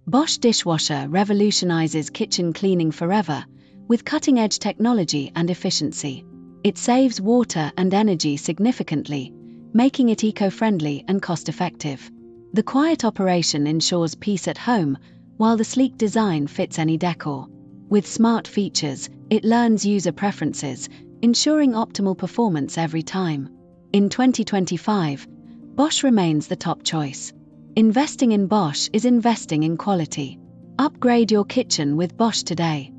Bosch Dishwasher revolutionizes kitchen cleaning forever, with cutting-edge technology and efficiency. It saves water and energy significantly, making it eco-friendly and cost-effective. The quiet operation ensures peace at home, while the sleek design fits any decor. With smart features, it learns user preferences, ensuring optimal performance every time. In 2025, Bosch remains the top choice. Investing in Bosch is investing in quality. Upgrade your kitchen with Bosch today.